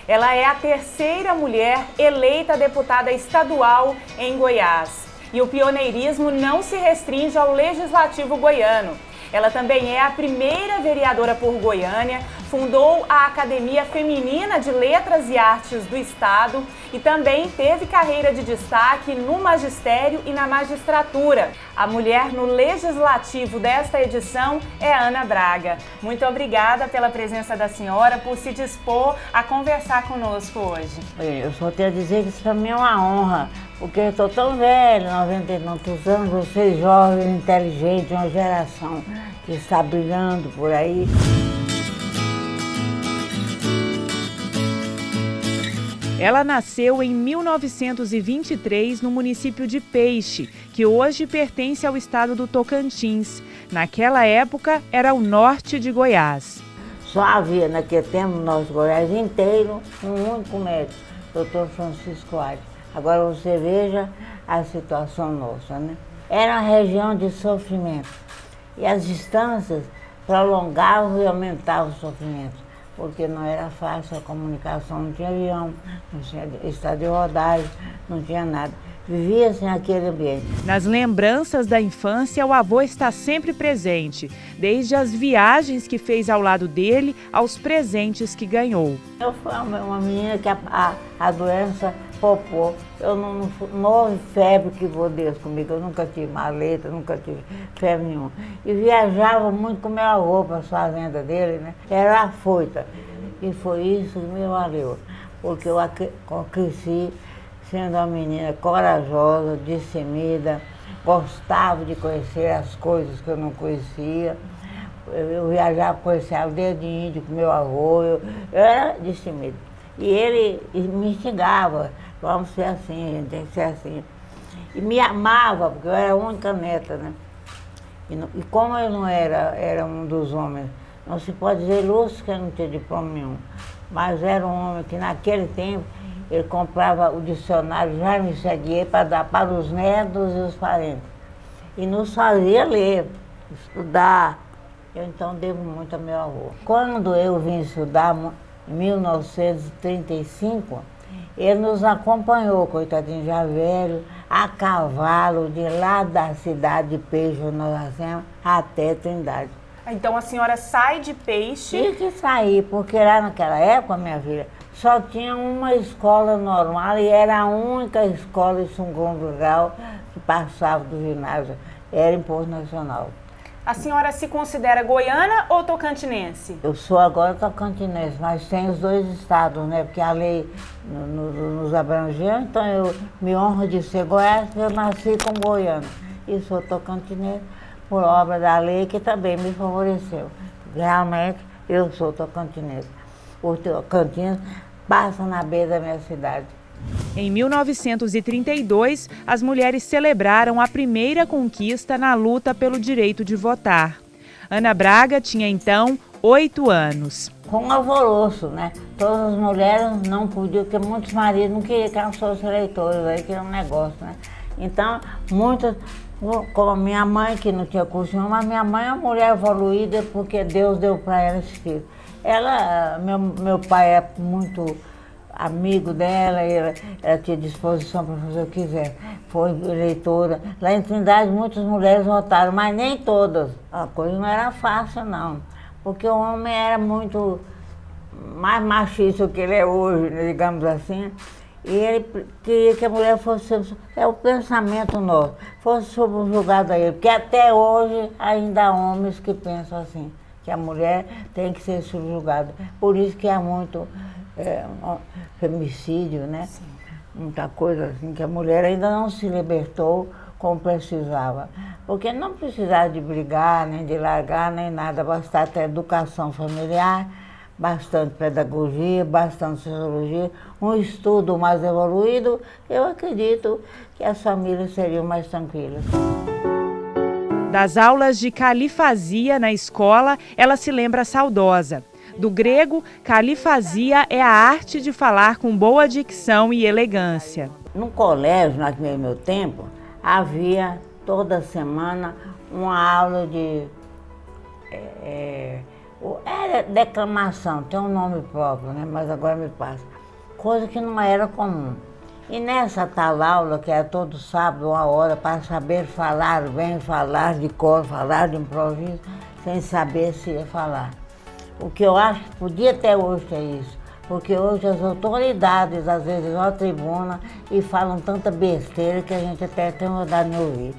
Ela é a terceira mulher eleita deputada estadual em Goiás. E o pioneirismo não se restringe ao Legislativo goiano. Ela também é a primeira vereadora por Goiânia, fundou a Academia Feminina de Letras e Artes do Estado e também teve carreira de destaque no magistério e na magistratura. A mulher no Legislativo desta edição é Ana Braga. Muito obrigada pela presença da senhora, por se dispor a conversar conosco hoje. Eu só tenho a dizer que isso para mim é uma honra, porque eu estou tão velho, 90 e tantos anos, vocês jovens, inteligentes, uma geração que está brilhando por aí. Ela nasceu em 1923 no município de Peixe, que hoje pertence ao estado do Tocantins. Naquela época, era o norte de Goiás. Só havia naquele tempo, no nosso Goiás inteiro, um único médico, Dr. Francisco Aires. Agora você veja a situação nossa, né? Era uma região de sofrimento e as distâncias prolongavam e aumentavam o sofrimento, porque não era fácil a comunicação, não tinha avião, não tinha estrada de rodagem, não tinha nada. Vivia-se naquele ambiente. Nas lembranças da infância, o avô está sempre presente, desde as viagens que fez ao lado dele, aos presentes que ganhou. Eu fui uma menina que a doença popou. Eu não houve febre que vou Deus comigo, eu nunca tive maleta, nunca tive febre nenhuma. E viajava muito com meu avô para a fazenda dele, né? Era afoita. E foi isso que me valeu, porque eu cresci sendo uma menina corajosa, destemida, gostava de conhecer as coisas que eu não conhecia. Eu viajava, conhecia a aldeia de índio com meu avô, eu era destemida. E ele me instigava, vamos ser assim, a gente tem que ser assim. E me amava, porque eu era a única neta, né? E como eu não era um dos homens, não se pode dizer lúcio que eu não tinha diploma nenhum, mas era um homem que naquele tempo ele comprava o dicionário já me seguia para dar para os netos e os parentes. E nos fazia ler, estudar. Eu então devo muito a meu avô. Quando eu vim estudar, em 1935, ele nos acompanhou, coitadinho já velho, a cavalo, de lá da cidade de Peixe, onde nós nascemos, até Trindade. Então a senhora sai de Peixe? Tinha que sair, porque lá naquela época, minha filha, só tinha uma escola normal e era a única escola em segundo grau que passava do ginásio, era em Porto Nacional. A senhora se considera goiana ou tocantinense? Eu sou agora tocantinense, mas tem os dois estados, né? Porque a lei nos abrangeu, então eu me honro de ser Goiás, porque eu nasci com goiano. E sou tocantinense por obra da lei que também me favoreceu. Realmente, eu sou tocantinense. O Tocantins passa na beira da minha cidade. Em 1932, as mulheres celebraram a primeira conquista na luta pelo direito de votar. Ana Braga tinha então 8 anos. Com um alvoroço, né? Todas as mulheres não podiam, porque muitos maridos não queriam que elas fossem eleitores, aí que era um negócio, né? Então, muitas, como a minha mãe, que não tinha curso nenhum, mas minha mãe é uma mulher evoluída porque Deus deu para ela esse filho. Meu pai é muito amigo dela, ela tinha disposição para fazer o que quiser. Foi eleitora. Lá em Trindade muitas mulheres votaram, mas nem todas. A coisa não era fácil, não. Porque o homem era muito mais machista do que ele é hoje, né, digamos assim. E ele queria que a mulher fosse, é o pensamento nosso, fosse subjugada a ele. Porque até hoje ainda há homens que pensam assim, que a mulher tem que ser subjugada. Por isso que há muito femicídio, né? Sim. Muita coisa assim, que a mulher ainda não se libertou como precisava. Porque não precisava de brigar, nem de largar, nem nada. Bastava ter educação familiar, bastante pedagogia, bastante sociologia, um estudo mais evoluído. Eu acredito que as famílias seriam mais tranquilas. Das aulas de califasia na escola, ela se lembra saudosa. Do grego, califasia é a arte de falar com boa dicção e elegância. No colégio, naquele meu tempo, havia toda semana uma aula de declamação, tem um nome próprio, né? Mas agora me passa. coisa que não era comum. E nessa tal aula, que era todo sábado, 1 hora, para saber falar bem, falar de cor, falar de improviso, sem saber se ia falar. O que eu acho que podia até hoje ter isso, porque hoje as autoridades às vezes vão à tribuna e falam tanta besteira que a gente até tem vontade de ouvir.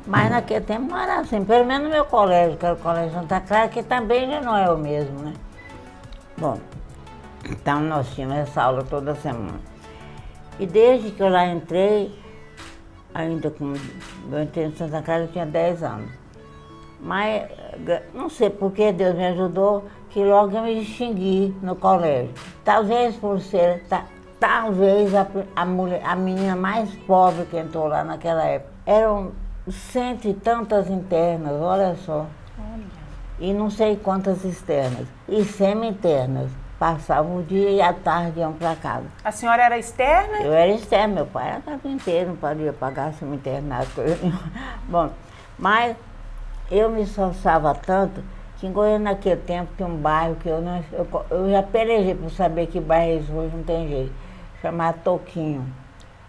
Mas naquele tempo não era assim, pelo menos no meu colégio, que era o Colégio Santa Clara, que também já não é o mesmo, né? Bom, então nós tínhamos essa aula toda semana. E desde que eu lá entrei, ainda com... Eu entrei em Santa Clara, eu tinha 10 anos. Mas não sei por que Deus me ajudou, que logo eu me distingui no colégio. Talvez por ser, talvez a menina mais pobre que entrou lá naquela época. Eram 100 e tantas internas, olha só. E não sei quantas externas. E semi-internas. Passavam o dia e à tarde iam para casa. A senhora era externa? Eu era externa, meu pai era carpinteiro, não podia pagar se me internasse, coisa nenhuma. Bom, mas eu me esforçava tanto que em Goiânia naquele tempo tinha um bairro que eu já pelejei para saber que bairro é esse, hoje não tem jeito, chamado Toquinho.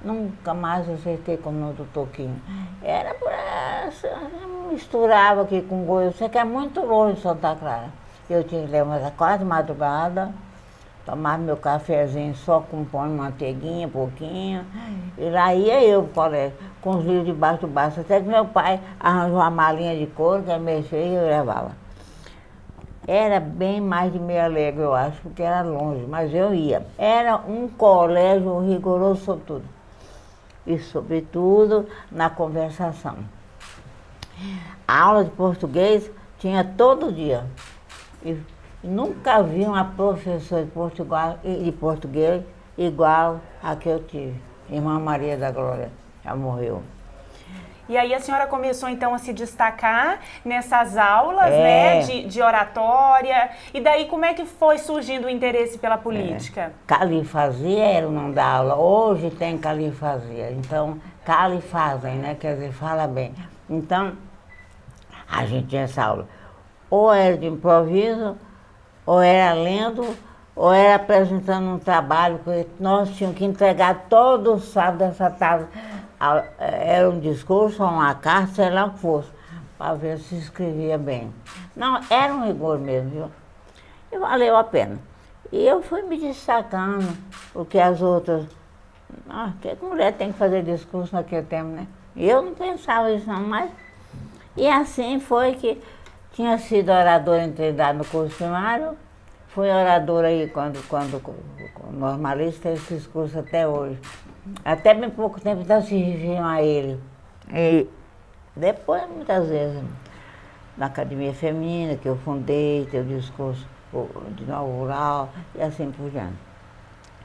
Nunca mais acertei com o nome do Toquinho. Era por essa, eu misturava aqui com Goiânia, você que é muito longe de Santa Clara. Eu tinha que levantar quase madrugada, tomar meu cafezinho só com pão e manteiguinha, pouquinho. E lá ia eu pro colégio, com os livros debaixo do braço. Até que meu pai arranjou uma malinha de couro, que ele mexia e eu levava. Era bem mais de meia légua, eu acho, porque era longe, mas eu ia. Era um colégio rigoroso sobre tudo. E, sobretudo, na conversação. A aula de português tinha todo dia. E nunca vi uma professora de português igual a que eu tive. Irmã Maria da Glória, já morreu. E aí a senhora começou então a se destacar nessas aulas, né, de oratória. E daí como é que foi surgindo o interesse pela política? Califasia era o nome da aula. Hoje tem califasia. Então, califazem, né? Quer dizer, fala bem. Então, a gente tinha essa aula. Ou era de improviso, ou era lendo, ou era apresentando um trabalho que nós tínhamos que entregar todo sábado essa tarde. Era um discurso, uma carta, sei lá o que fosse, para ver se escrevia bem. Não, era um rigor mesmo, viu? E valeu a pena. E eu fui me destacando, porque as outras... que mulher tem que fazer discurso naquele tempo, né? E eu não pensava isso não, mas... E assim foi que... Tinha sido oradora treinada no curso primário, fui oradora aí quando normalista, esse discurso até hoje. Até bem pouco tempo então se referiam a ele. E depois, muitas vezes, na Academia Feminina, que eu fundei, teve o discurso de inaugural e assim por diante.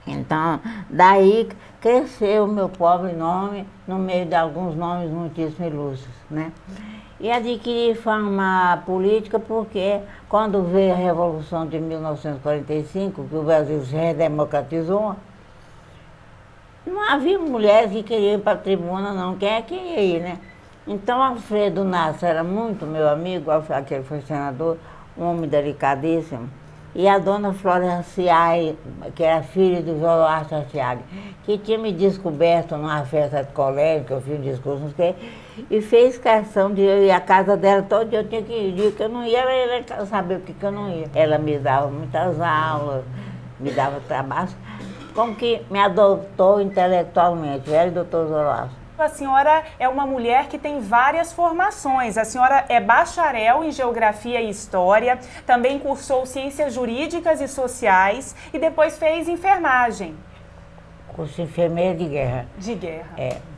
Então, daí cresceu o meu pobre nome no meio de alguns nomes muitíssimo ilustres, né? E adquiri fama política porque, quando veio a Revolução de 1945, que o Brasil se redemocratizou, não havia mulheres que queriam ir para a tribuna, não. Quem é que ia ir, né? Então, Alfredo Nasser era muito meu amigo, aquele foi senador, um homem delicadíssimo. E a dona Flora Ciai, que era filha do Joloarte Artiaga, que tinha me descoberto numa festa de colégio, que eu fiz um discurso, não sei, e fez questão de eu ir à casa dela todo dia, eu tinha que ir, que eu não ia, ela sabia por que eu não ia. Ela me dava muitas aulas, me dava trabalho, como que me adotou intelectualmente, velho doutor Joloarte. A senhora é uma mulher que tem várias formações. A senhora é bacharel em Geografia e História, também cursou Ciências Jurídicas e Sociais e depois fez enfermagem. Curso de enfermeira de guerra. De guerra.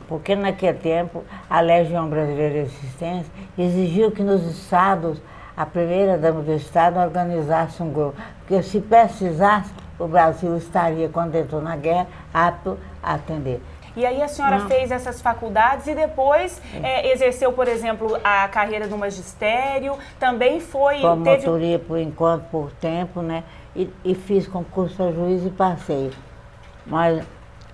Porque naquele tempo a Legião Brasileira de Assistência exigiu que nos estados, a primeira dama do estado organizasse um grupo. Porque se precisasse, o Brasil estaria, quando entrou na guerra, apto a atender. E aí a senhora fez essas faculdades e depois exerceu, por exemplo, a carreira do magistério, também foi... Promotoria por enquanto, por tempo, né? E fiz concurso para juiz e passei. Mas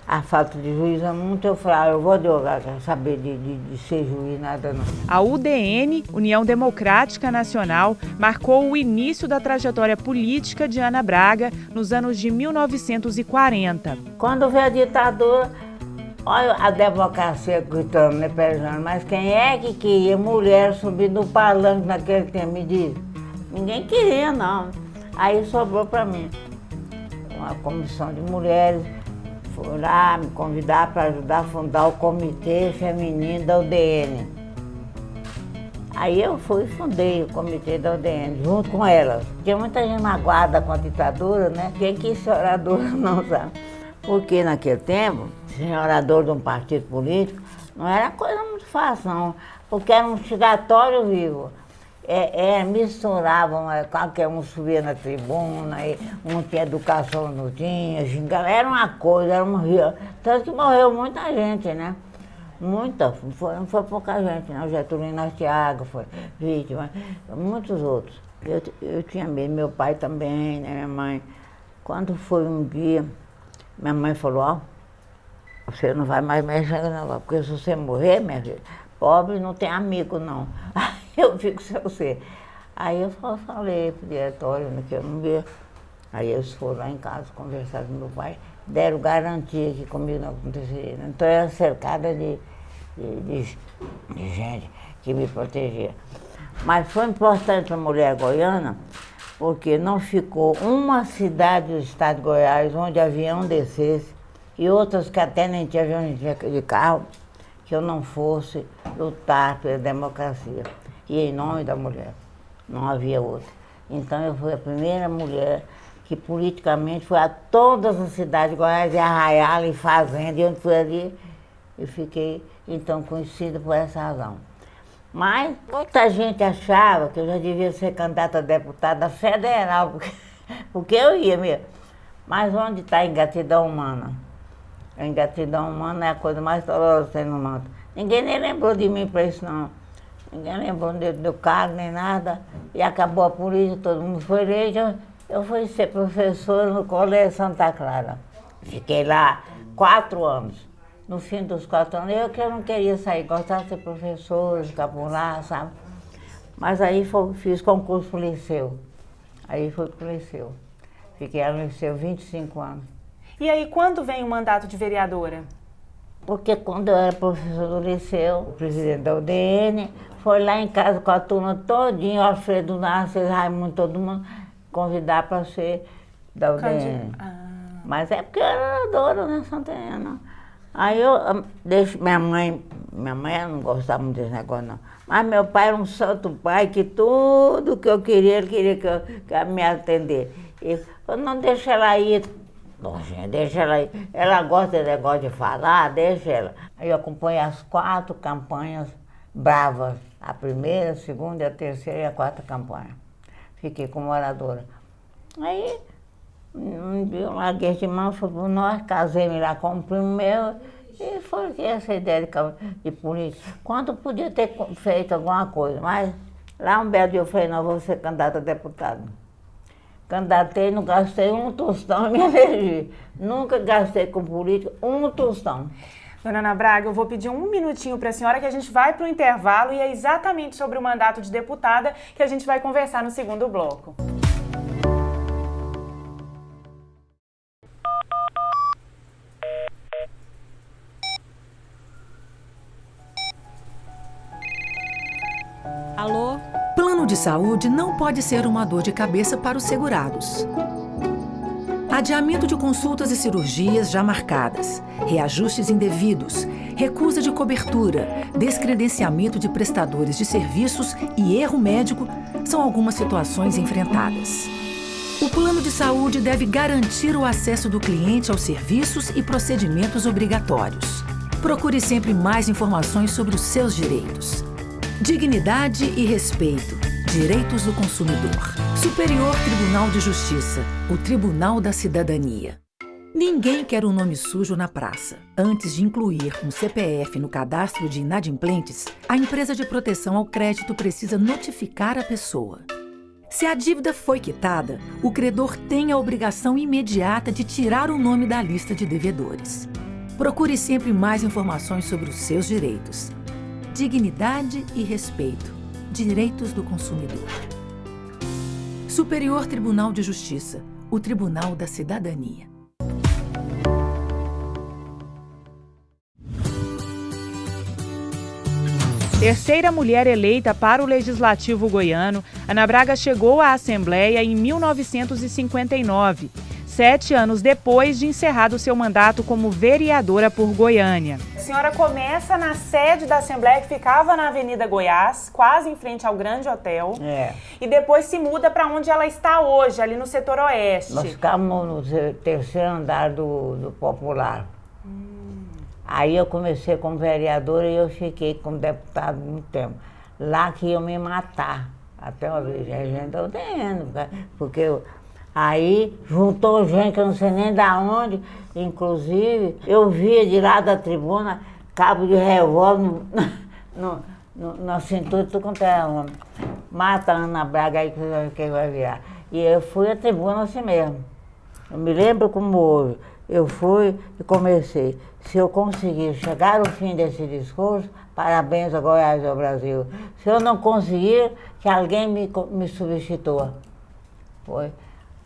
a falta de juiz é muito, eu falei, eu vou advogar, quero saber de ser juiz, nada não. A UDN, União Democrática Nacional, marcou o início da trajetória política de Ana Braga nos anos de 1940. Quando veio a ditadura, olha a democracia gritando, né, Pejano? Mas quem é que queria mulher subir no palanque naquele tempo, me diz? Ninguém queria, não. Aí sobrou para mim uma comissão de mulheres, foi lá me convidar para ajudar a fundar o Comitê Feminino da UDN. Aí eu fui e fundei o Comitê da UDN, junto com elas. Tinha muita gente magoada com a ditadura, né? Quem quis ser orador não sabe. Porque naquele tempo, ser orador de um partido político não era coisa muito fácil, não. Porque era um instigatório vivo. Misturavam, qualquer um subia na tribuna, um tinha educação, não tinha, xingava, era uma coisa, era um rio. Tanto que morreu muita gente, né? Muita, não foi pouca gente, não. Getúlio Inácio foi vítima, muitos outros. Eu tinha medo, meu pai também, né, minha mãe. Quando foi um dia, minha mãe falou, ó, você não vai mais mexer não, porque se você morrer, minha filha, pobre não tem amigo, não. Eu fico sem você. Aí eu só falei pro diretório que eu não via. Aí eles foram lá em casa conversar com meu pai, deram garantia que comigo não aconteceria. Então eu era cercada de gente que me protegia. Mas foi importante a mulher goiana, porque não ficou uma cidade do estado de Goiás onde avião descesse, e outras que até nem tinha avião de carro, que eu não fosse lutar pela democracia. E em nome da mulher, não havia outra. Então eu fui a primeira mulher que politicamente foi a todas as cidades de Goiás, e Arraial, e Fazenda, e onde fui ali, eu fiquei então conhecida por essa razão. Mas muita gente achava que eu já devia ser candidata a deputada federal, porque eu ia mesmo. Mas onde está a ingratidão humana? A ingratidão humana é a coisa mais dolorosa que tem no mundo. Ninguém nem lembrou de mim para isso, não. Ninguém lembrou do cargo, nem nada. E acabou a política, todo mundo foi eleito. Eu fui ser professora no Colégio Santa Clara. Fiquei lá 4 anos. No fim dos 4 anos, eu que não queria sair, gostava de ser professora, ficar por lá, sabe? Mas aí fiz concurso pro Liceu. Aí fui pro Liceu. Fiquei lá no Liceu 25 anos. E aí, quando vem o mandato de vereadora? Porque quando eu era professor do Liceu, o presidente da UDN, foi lá em casa com a turma todinha, o Alfredo Nasser, Raimundo, todo mundo, convidar para ser da UDN. Mas é porque eu era oradora, né, Santana? Aí eu deixo minha mãe não gostava muito desse negócio, não. Mas meu pai era um santo pai, que tudo que eu queria, ele queria que eu me atender. Ele falou, não, deixa ela ir. Nossa, deixa ela ir. Ela gosta de negócio de falar, deixa ela. Aí eu acompanhei as 4 campanhas bravas. A primeira, a segunda, a terceira e a 4ª campanha. Fiquei como oradora. Aí, eu larguei de mão, fui para nós, casei-me lá com um primo meu, e foi essa ideia de política. Quando podia ter feito alguma coisa, mas lá um belo dia eu falei, não, vou ser candidata a deputado. Candidatei, não gastei um tostão em me eleger. Nunca gastei com política um tostão. Dona Ana Braga, eu vou pedir um minutinho para a senhora que a gente vai para o intervalo e é exatamente sobre o mandato de deputada que a gente vai conversar no segundo bloco. Alô? Plano de saúde não pode ser uma dor de cabeça para os segurados. Adiamento de consultas e cirurgias já marcadas, reajustes indevidos, recusa de cobertura, descredenciamento de prestadores de serviços e erro médico são algumas situações enfrentadas. O plano de saúde deve garantir o acesso do cliente aos serviços e procedimentos obrigatórios. Procure sempre mais informações sobre os seus direitos. Dignidade e respeito. Direitos do consumidor. Superior Tribunal de Justiça. O Tribunal da Cidadania. Ninguém quer um nome sujo na praça. Antes de incluir um CPF no cadastro de inadimplentes, a empresa de proteção ao crédito precisa notificar a pessoa. Se a dívida foi quitada, o credor tem a obrigação imediata de tirar o nome da lista de devedores. Procure sempre mais informações sobre os seus direitos. Dignidade e respeito. Direitos do consumidor. Superior Tribunal de Justiça. O Tribunal da Cidadania. Terceira mulher eleita para o Legislativo goiano, Ana Braga chegou à Assembleia em 1959, 7 anos depois de encerrado seu mandato como vereadora por Goiânia. A senhora começa na sede da Assembleia, que ficava na Avenida Goiás, quase em frente ao Grande Hotel, e depois se muda para onde ela está hoje, ali no setor oeste. Nós ficamos no terceiro andar do Popular. Aí eu comecei como vereadora e eu fiquei como deputado muito tempo. Lá que iam me matar. Até uma vez a gente estava tendo, porque aí juntou gente que eu não sei nem da onde, inclusive eu via de lá da tribuna cabo de revólver na cintura, tudo quanto era homem. Mata a Ana Braga aí que vai virar. E eu fui à tribuna assim mesmo. Eu me lembro como hoje. Eu fui e comecei. Se eu conseguir chegar ao fim desse discurso, parabéns a Goiás e ao Brasil. Se eu não conseguir, que alguém me substitua. Foi.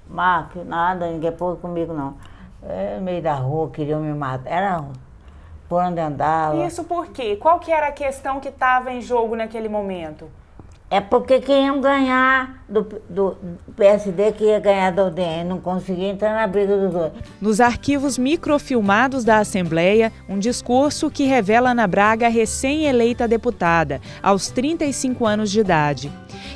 Mas nada, ninguém pôs comigo não. No meio da rua, queriam me matar. Era por onde andava. Isso por quê? Qual que era a questão que estava em jogo naquele momento? É porque queriam ganhar do PSD, que ia ganhar da UDN, não conseguia entrar na briga dos dois. Nos arquivos microfilmados da Assembleia, um discurso que revela Ana Braga recém-eleita deputada, aos 35 anos de idade,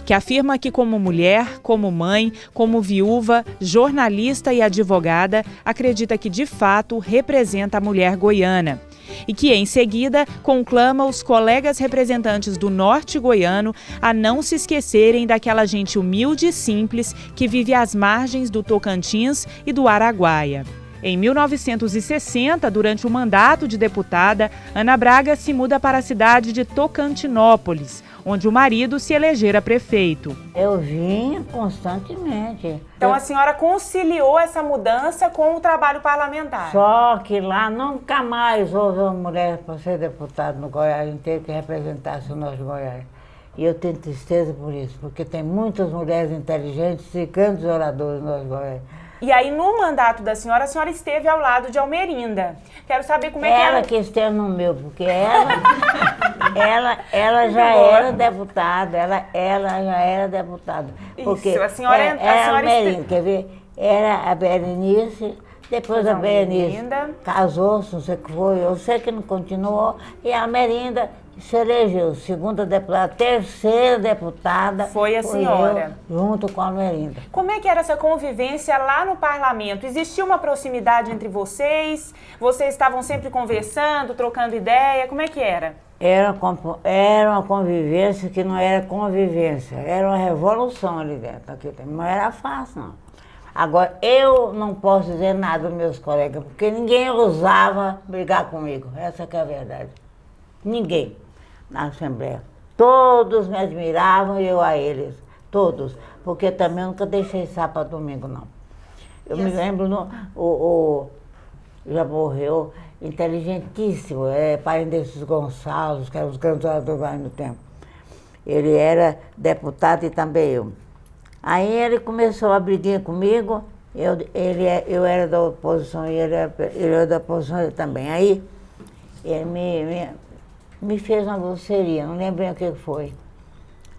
que afirma que como mulher, como mãe, como viúva, jornalista e advogada, acredita que de fato representa a mulher goiana. E que, em seguida, conclama os colegas representantes do norte goiano a não se esquecerem daquela gente humilde e simples que vive às margens do Tocantins e do Araguaia. Em 1960, durante o mandato de deputada, Ana Braga se muda para a cidade de Tocantinópolis, onde o marido se elegera prefeito. Eu vinha constantemente. Então a senhora conciliou essa mudança com o trabalho parlamentar? Só que lá nunca mais houve uma mulher para ser deputada no Goiás inteiro que representasse o nosso Goiás. E eu tenho tristeza por isso, porque tem muitas mulheres inteligentes e grandes oradores no nosso Goiás. E aí, no mandato da senhora, a senhora esteve ao lado de Almerinda. Quero saber como é que ela que esteve no meu, porque ela já era deputada, ela já era deputada. Porque isso, a senhora era Almerinda, quer ver? Era a Berenice, depois a Berenice casou-se, não sei o que foi, eu sei que não continuou, e a Almerinda se elegeu, segunda deputada, terceira deputada. Foi a senhora. Eu, junto com a Almerinda. Como é que era essa convivência lá no parlamento? Existia uma proximidade entre vocês? Vocês estavam sempre conversando, trocando ideia? Como é que era? Era uma convivência que não era convivência, era uma revolução ali dentro. Não era fácil, não. Agora, eu não posso dizer nada dos meus colegas, porque ninguém ousava brigar comigo. Essa que é a verdade. Ninguém na Assembleia. Todos me admiravam e eu a eles. Todos. Porque também eu nunca deixei sábado domingo, não. Eu me lembro, já morreu, inteligentíssimo, pai desses Gonçalves, que eram os grandes oradores no tempo. Ele era deputado e também eu. Aí ele começou a brigar comigo, eu era da oposição e ele era da oposição também. Aí ele me fez uma grosseria, não lembro bem o que foi.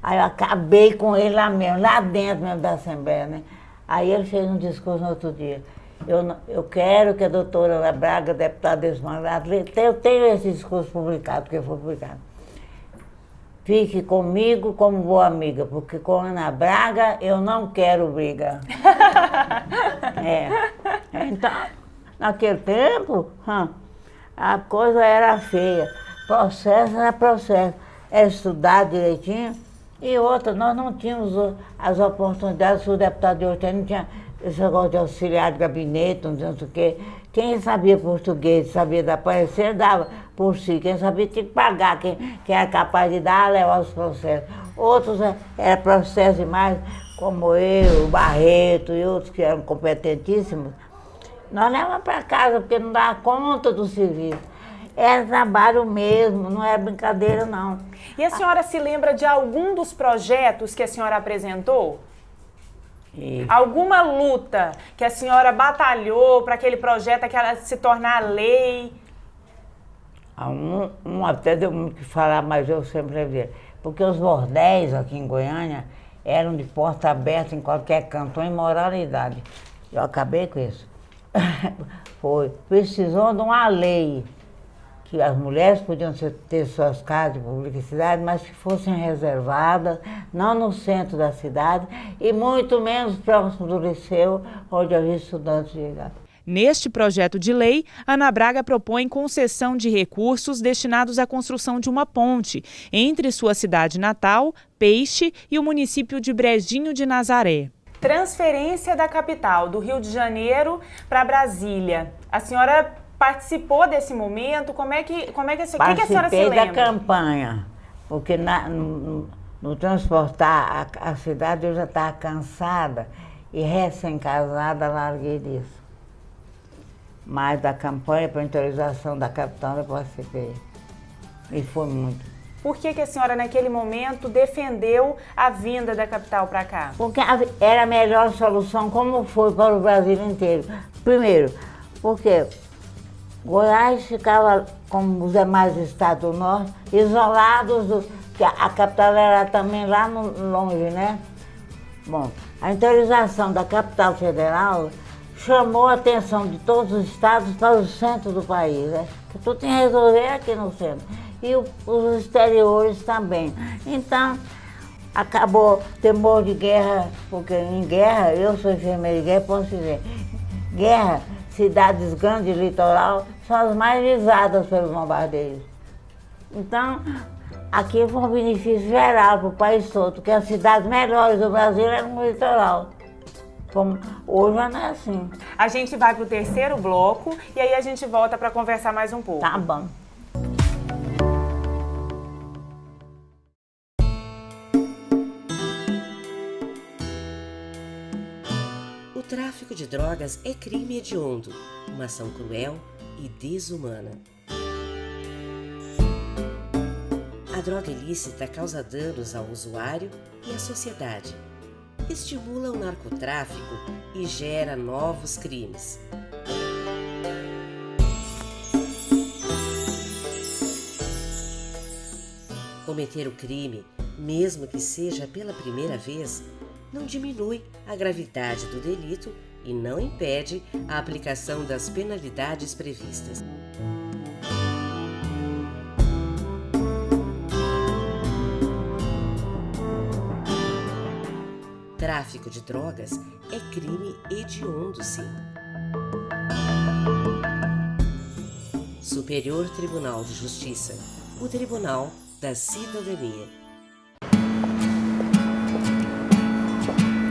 Aí eu acabei com ele lá mesmo, lá dentro mesmo da Assembleia, né? Aí ele fez um discurso no outro dia. Eu quero que a doutora Ana Braga, deputada desse mandato, eu tenho esse discurso publicado, porque foi publicado. Fique comigo como boa amiga, porque com Ana Braga eu não quero briga. Então, naquele tempo, a coisa era feia. Processo era processo. Era estudar direitinho. E outra, nós não tínhamos as oportunidades, o deputado de hoje não tinha esse negócio de auxiliar de gabinete, não sei o quê. Quem sabia português, sabia dar parecer, dava por si. Quem sabia tinha que pagar. Quem era capaz de dar, levava os processos. Outros eram processos demais, como eu, o Barreto e outros que eram competentíssimos. Nós levamos para casa, porque não dá conta do serviço. É trabalho mesmo, não é brincadeira, não. E a senhora se lembra de algum dos projetos que a senhora apresentou? Alguma luta que a senhora batalhou para aquele projeto se tornar lei? Até deu muito o que falar, mas eu sempre vi. Porque os bordéis aqui em Goiânia eram de porta aberta em qualquer canto, uma imoralidade. Eu acabei com isso. Precisou de uma lei que as mulheres podiam ter suas casas de publicidade, mas que fossem reservadas, não no centro da cidade e muito menos próximo do liceu, onde havia estudantes de idade. Neste projeto de lei, Ana Braga propõe concessão de recursos destinados à construção de uma ponte entre sua cidade natal, Peixe, e o município de Brejinho de Nazaré. Transferência da capital do Rio de Janeiro para Brasília. A senhora participou desse momento? O que a senhora se lembra? Da campanha, porque no transportar a cidade eu já estava cansada e recém-casada larguei disso. Mas da campanha para a interiorização da capital eu participei. E foi muito. Por que a senhora, naquele momento, defendeu a vinda da capital para cá? Porque era a melhor solução, como foi para o Brasil inteiro. Primeiro, porque Goiás ficava, como os demais estados do norte, isolados, que a capital era também lá longe, né? Bom, a interiorização da capital federal chamou a atenção de todos os estados para o centro do país, né? Que tudo tem que resolver aqui no centro. E os exteriores também. Então, acabou temor de guerra, porque em guerra, eu sou enfermeira de guerra, posso dizer, guerra, cidades grandes, litoral, são as mais visadas pelos bombardeios. Então, aqui foi um benefício geral para o país todo, porque as cidades melhores do Brasil eram no litoral. Como hoje não é assim. A gente vai para o terceiro bloco e aí a gente volta para conversar mais um pouco. Tá bom. O tráfico de drogas é crime hediondo, uma ação cruel e desumana. A droga ilícita causa danos ao usuário e à sociedade, estimula o narcotráfico e gera novos crimes. Cometer o crime, mesmo que seja pela primeira vez, não diminui a gravidade do delito e não impede a aplicação das penalidades previstas. Tráfico de drogas é crime hediondo, sim. Superior Tribunal de Justiça, o Tribunal da Cidadania.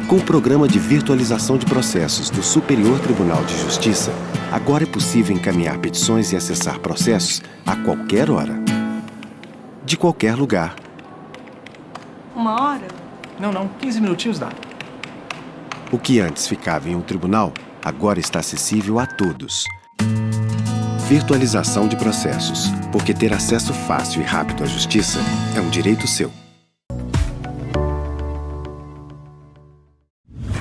Com o programa de virtualização de processos do Superior Tribunal de Justiça, agora é possível encaminhar petições e acessar processos a qualquer hora, de qualquer lugar. 1 hora? Não, 15 minutinhos dá. O que antes ficava em um tribunal, agora está acessível a todos. Virtualização de processos, porque ter acesso fácil e rápido à justiça é um direito seu.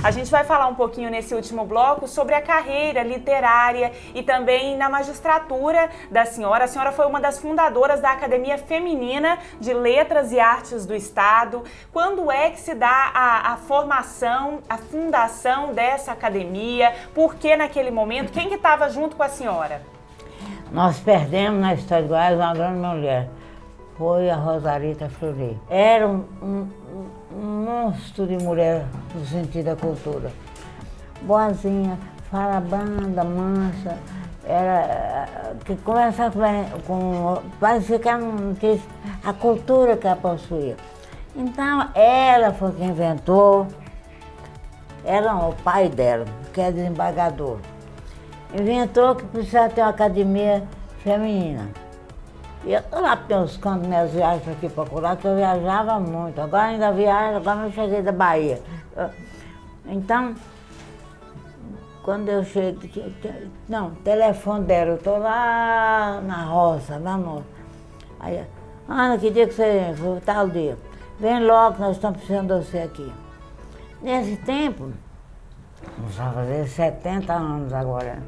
A gente vai falar um pouquinho nesse último bloco sobre a carreira literária e também na magistratura da senhora. A senhora foi uma das fundadoras da Academia Feminina de Letras e Artes do Estado. Quando é que se dá a formação, a fundação dessa academia? Por que naquele momento? Quem que estava junto com a senhora? Nós perdemos na história de Goiás uma grande mulher. Foi a Rosarita Fleury. Era um monstro de mulher no sentido da cultura. Boazinha, fala banda, mansa, era que conversava com parecia que não tinha a cultura que ela possuía. Então ela foi quem inventou, o pai dela, que é desembargador, inventou que precisava ter uma academia feminina. E eu estou lá buscando minhas viagens aqui para curar, que eu viajava muito. Agora ainda viajo, agora eu cheguei da Bahia. Então, Quando eu chego, não, o telefone dela, eu tô lá na roça, lá no... Aí, Ana, que dia que você vem? Eu falei, tal dia. Vem logo, nós estamos precisando de você aqui. Nesse tempo, vamos fazer 70 anos agora,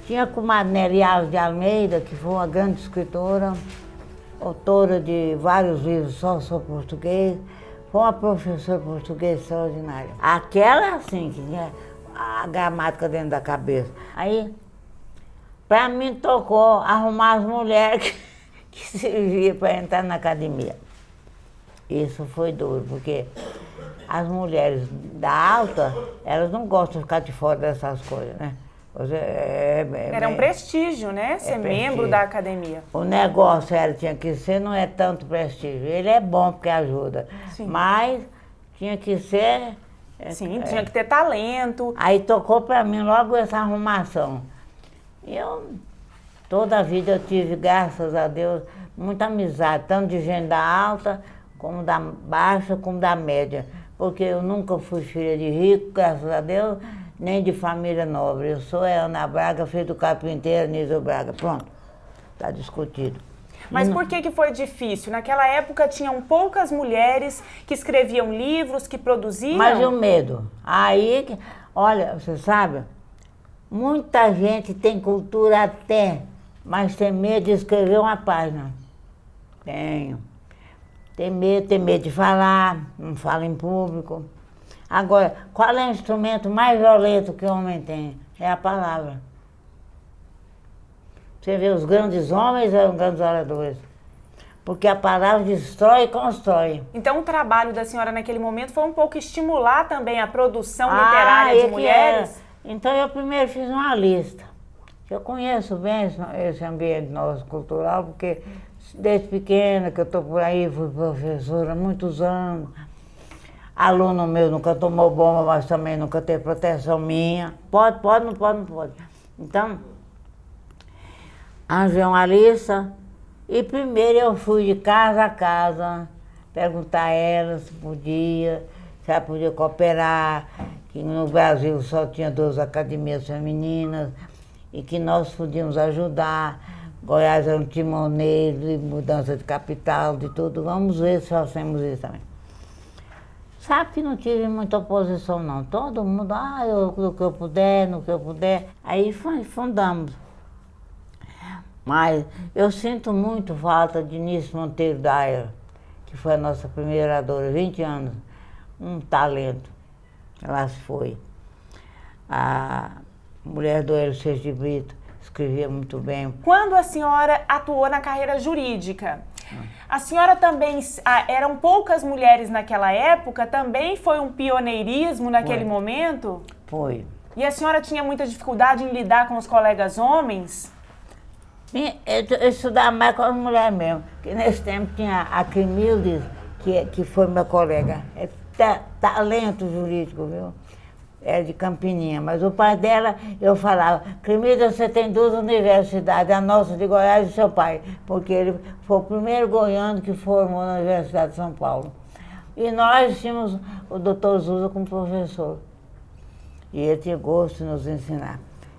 tinha a comadre Nery Alves de Almeida, que foi uma grande escritora, autora de vários livros só sobre português, foi uma professora de português extraordinária. Aquela, assim, que tinha a gramática dentro da cabeça. Aí, para mim, tocou arrumar as mulheres que serviam para entrar na academia. Isso foi duro, porque as mulheres da alta, elas não gostam de ficar de fora dessas coisas, né? Era um prestígio, né? Ser membro da academia. O negócio tinha que ser, não é tanto prestígio. Ele é bom porque ajuda, sim, mas tinha que ser... Sim, tinha que ter talento. Aí tocou para mim logo essa arrumação. Toda a vida eu tive, graças a Deus, muita amizade, tanto de gente da alta, como da baixa, como da média. Porque eu nunca fui filha de rico, graças a Deus, nem de família nobre. Eu sou Ana Braga, filha do carpinteiro Nísio Braga. Pronto, está discutido. Mas por que foi difícil? Naquela época tinham poucas mulheres que escreviam livros, que produziam... Mas e o medo? Aí, olha, você sabe, muita gente tem cultura até, mas tem medo de escrever uma página. Tenho. Tem medo de falar, não fala em público. Agora, qual é o instrumento mais violento que o homem tem? É a palavra. Você vê, os grandes homens eram grandes oradores. Porque a palavra destrói e constrói. Então o trabalho da senhora naquele momento foi um pouco estimular também a produção literária de mulheres? Então eu primeiro fiz uma lista. Eu conheço bem esse ambiente nosso cultural, porque desde pequena que eu estou por aí, fui professora há muitos anos. Aluno meu nunca tomou bomba, mas também nunca teve proteção minha. Pode, não pode. Então, arranjei uma lista e primeiro eu fui de casa a casa perguntar a ela se ela podia cooperar, que no Brasil só tinha 2 academias femininas e que nós podíamos ajudar. Goiás é um timoneiro de mudança de capital, de tudo. Vamos ver se fazemos isso também. Sabe que não tive muita oposição, não. Todo mundo, no que eu puder. Aí fundamos. Mas eu sinto muito falta de Nice Monteiro Daia, que foi a nossa primeira oradora, 20 anos. Um talento. Ela se foi. A mulher do Hélio Seixas de Brito escrevia muito bem. Quando a senhora atuou na carreira jurídica, a senhora também, eram poucas mulheres naquela época, também foi um pioneirismo naquele momento? Foi. E a senhora tinha muita dificuldade em lidar com os colegas homens? Eu estudava mais com as mulheres mesmo, porque nesse tempo tinha a Crimildes, que foi minha colega. É talento jurídico, viu? É de Campininha, mas o pai dela, eu falava, Crimilda, você tem 2 universidades, a nossa de Goiás e seu pai, porque ele foi o primeiro goiano que formou na Universidade de São Paulo. E nós tínhamos o doutor Zusa como professor, e ele tinha gosto de nos ensinar.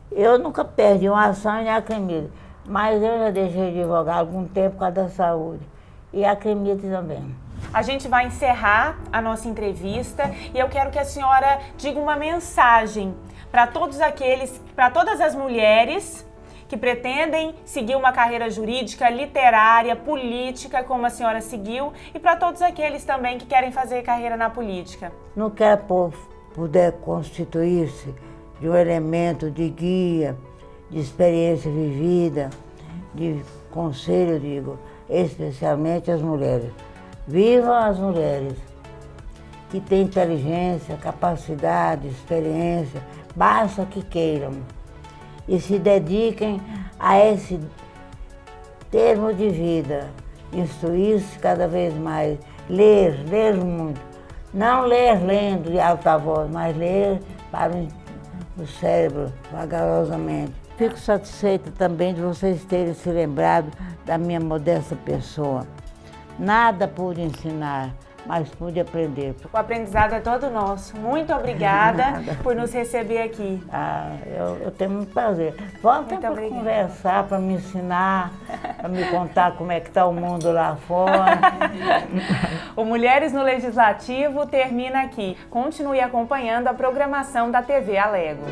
Eu nunca perdi uma ação nem a Crimilda, mas eu já deixei de advogar há algum tempo por causa da saúde, e a Crimilda também. A gente vai encerrar a nossa entrevista e eu quero que a senhora diga uma mensagem para todas as mulheres que pretendem seguir uma carreira jurídica, literária, política, como a senhora seguiu, e para todos aqueles também que querem fazer carreira na política. Não quer puder constituir-se de um elemento de guia, de experiência vivida, de conselho, digo, especialmente as mulheres. Vivam as mulheres que têm inteligência, capacidade, experiência, basta que queiram e se dediquem a esse termo de vida, instruir-se cada vez mais, ler muito. Não ler lendo de alta voz, mas ler para o cérebro, vagarosamente. Fico satisfeita também de vocês terem se lembrado da minha modesta pessoa. Nada pude ensinar, mas pude aprender. O aprendizado é todo nosso. Muito obrigada por nos receber aqui. Eu tenho muito prazer. Volta para conversar, para me ensinar, para me contar como é que está o mundo lá fora. O Mulheres no Legislativo termina aqui. Continue acompanhando a programação da TV Alego.